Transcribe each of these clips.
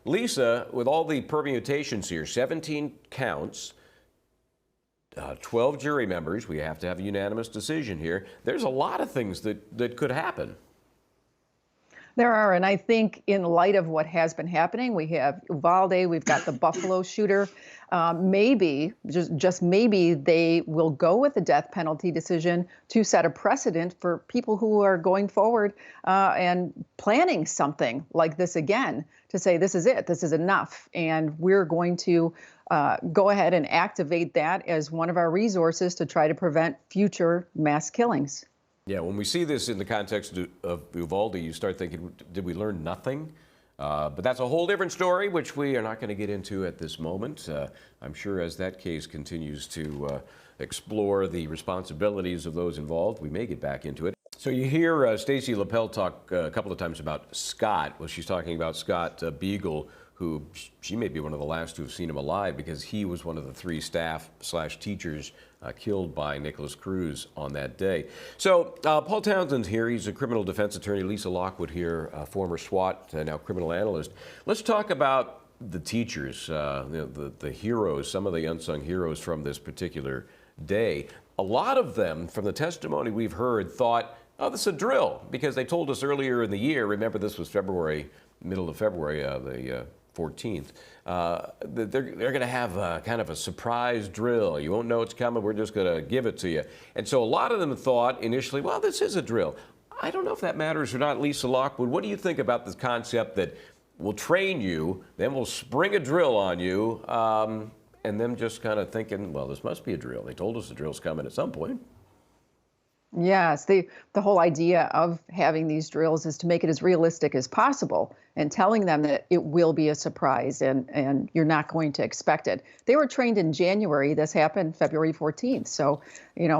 Lisa, with all the permutations here, 17 counts, 12 jury members, we have to have a unanimous decision here. There's a lot of things that could happen. There are, and I think in light of what has been happening, we have Uvalde, we've got the Buffalo shooter. Maybe, just maybe, they will go with the death penalty decision to set a precedent for people who are going forward and planning something like this again, to say this is it, this is enough, and we're going to go ahead and activate that as one of our resources to try to prevent future mass killings. Yeah, when we see this in the context of Uvalde, you start thinking, did we learn nothing? But that's a whole different story, which we are not going to get into at this moment. I'm sure as that case continues to explore the responsibilities of those involved, we may get back into it. So you hear Stacey Lapel talk a couple of times about Scott. Well, she's talking about Scott Beagle, who she may be one of the last to have seen him alive because he was one of the 3 staff/teachers killed by Nikolas Cruz on that day. So Paul Townsend's here. He's a criminal defense attorney. Lisa Lockwood here, former SWAT, now criminal analyst. Let's talk about the teachers, the heroes, some of the unsung heroes from this particular day. A lot of them, from the testimony we've heard, thought, oh, this is a drill, because they told us earlier in the year, remember this was February, middle of February, the 14th, they're going to have kind of a surprise drill. You won't know it's coming. We're just going to give it to you. And so a lot of them thought initially, well, this is a drill. I don't know if that matters or not. Lisa Lockwood, what do you think about this concept that we'll train you, then we'll spring a drill on you, and them just kind of thinking, well, this must be a drill. They told us the drill's coming at some point. Yes, the whole idea of having these drills is to make it as realistic as possible and telling them that it will be a surprise and you're not going to expect it. They were trained in January. This happened February 14th. So,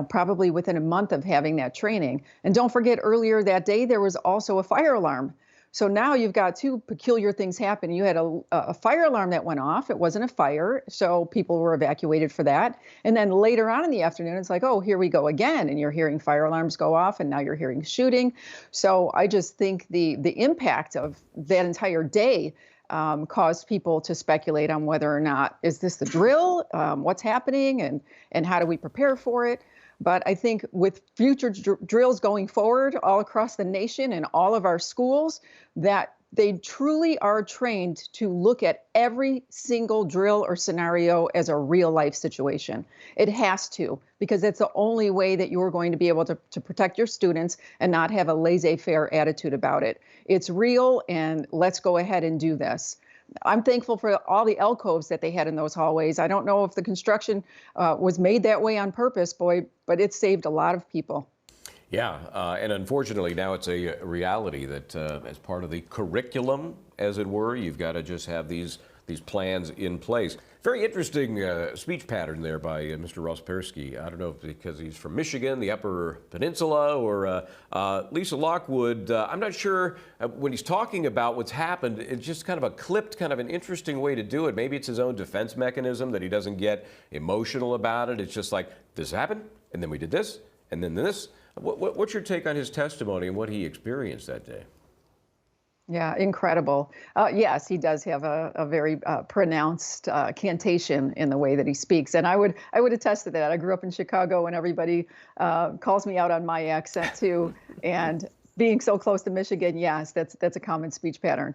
probably within a month of having that training. And don't forget, earlier that day, there was also a fire alarm. So now you've got 2 peculiar things happening. You had a fire alarm that went off. It wasn't a fire, so people were evacuated for that. And then later on in the afternoon, it's like, oh, here we go again. And you're hearing fire alarms go off, and now you're hearing shooting. So I just think the impact of that entire day caused people to speculate on whether or not, is this the drill? What's happening? And how do we prepare for it? But I think with future drills going forward all across the nation and all of our schools, that they truly are trained to look at every single drill or scenario as a real life situation. It has to, because it's the only way that you're going to be able to protect your students and not have a laissez-faire attitude about it. It's real, and let's go ahead and do this. I'm thankful for all the alcoves that they had in those hallways. I don't know if the construction was made that way on purpose, boy, but it saved a lot of people. Yeah, and unfortunately now it's a reality that as part of the curriculum, as it were, you've got to just have these plans in place. Very interesting speech pattern there by Mr. Rospersky. I don't know if because he's from Michigan, the Upper Peninsula, or Lisa Lockwood. I'm not sure when he's talking about what's happened, it's just kind of a clipped, kind of an interesting way to do it. Maybe it's his own defense mechanism that he doesn't get emotional about it. It's just like, this happened, and then we did this, and then this. What's your take on his testimony and what he experienced that day? Yeah, incredible. Yes, he does have a very pronounced cantation in the way that he speaks, and I would attest to that. I grew up in Chicago, and everybody calls me out on my accent too. And being so close to Michigan, yes, that's a common speech pattern.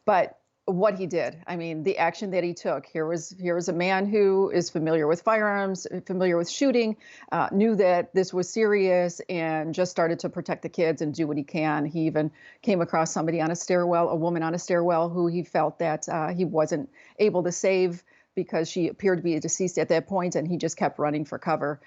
But what he did, I mean, the action that he took. Here was a man who is familiar with firearms, familiar with shooting, knew that this was serious, and just started to protect the kids and do what he can. He even came across somebody on a stairwell, a woman on a stairwell, who he felt that he wasn't able to save because she appeared to be deceased at that point, and he just kept running for cover.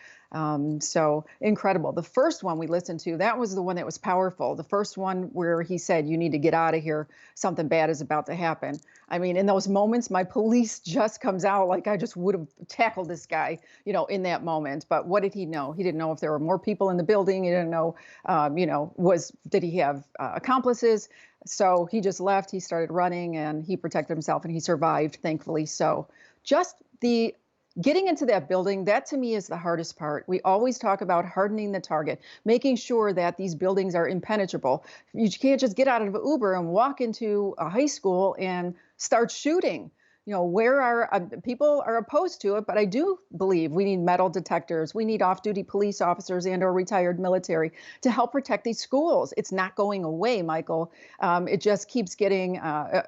So incredible. The first one we listened to, that was the one that was powerful. The first one where he said, you need to get out of here. Something bad is about to happen. I mean, in those moments, my police just comes out like I just would have tackled this guy, in that moment. But what did he know? He didn't know if there were more people in the building. He didn't know, did he have accomplices? So he just left. He started running, and he protected himself, and he survived, thankfully. So just the getting into that building, that to me is the hardest part. We always talk about hardening the target, making sure that these buildings are impenetrable. You can't just get out of an Uber and walk into a high school and start shooting. Where are people are opposed to it, but I do believe we need metal detectors. We need off-duty police officers and/or retired military to help protect these schools. It's not going away, Michael. It just keeps getting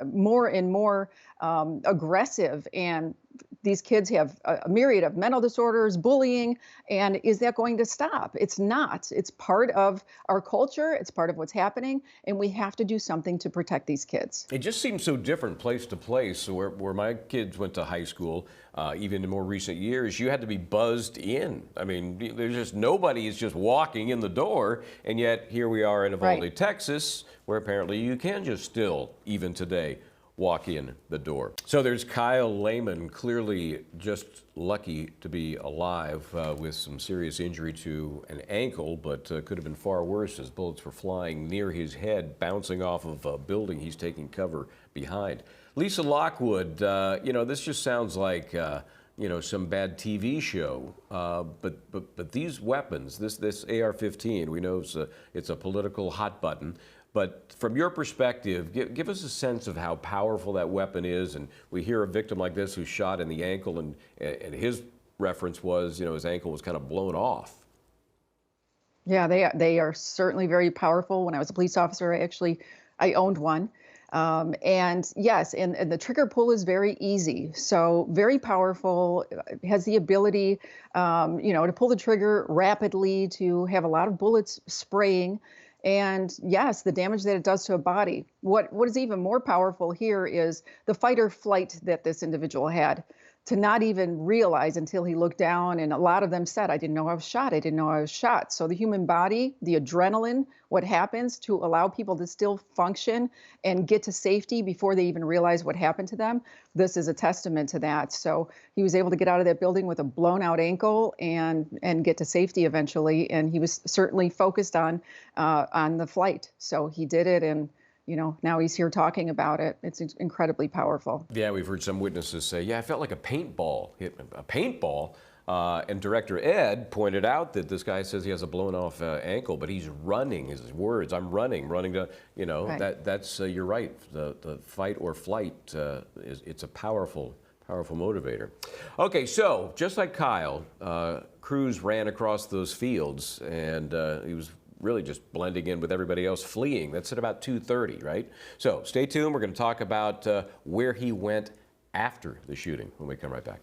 more and more aggressive, and these kids have a myriad of mental disorders, bullying, and is that going to stop? It's not. It's part of our culture. It's part of what's happening, and we have to do something to protect these kids. It just seems so different place to place. Where my kids went to high school, even in more recent years, you had to be buzzed in. I mean, there's just nobody is just walking in the door, and yet here we are in Uvalde, Right. Texas, where apparently you can just still, even today, walk in the door. So there's Kyle Lehman, clearly just lucky to be alive with some serious injury to an ankle, but could have been far worse as bullets were flying near his head, bouncing off of a building he's taking cover behind. Lisa Lockwood, this just sounds like some bad TV show, but these weapons, this AR-15, we know it's a political hot button. But from your perspective, give us a sense of how powerful that weapon is. And we hear a victim like this who's shot in the ankle, and his reference was, his ankle was kind of blown off. Yeah, they are certainly very powerful. When I was a police officer, I owned one. And yes, and the trigger pull is very easy. So very powerful, has the ability, to pull the trigger rapidly, to have a lot of bullets spraying. And yes, the damage that it does to a body. What is even more powerful here is the fight or flight that this individual had, to not even realize until he looked down. And a lot of them said, I didn't know I was shot. I didn't know I was shot. So the human body, the adrenaline, what happens to allow people to still function and get to safety before they even realize what happened to them. This is a testament to that. So he was able to get out of that building with a blown out ankle and get to safety eventually. And he was certainly focused on the flight. So he did it, and now he's here talking about it. It's incredibly powerful. Yeah, we've heard some witnesses say, yeah, I felt like a paintball hit me. A paintball? And Director Ed pointed out that this guy says he has a blown off ankle, but he's running, his words, I'm running to, Right. that's, you're right. The fight or flight, it's a powerful motivator. Okay, so just like Kyle, Cruz ran across those fields, and he was really just blending in with everybody else fleeing. That's at about 2:30, right? So stay tuned. We're going to talk about where he went after the shooting when we come right back.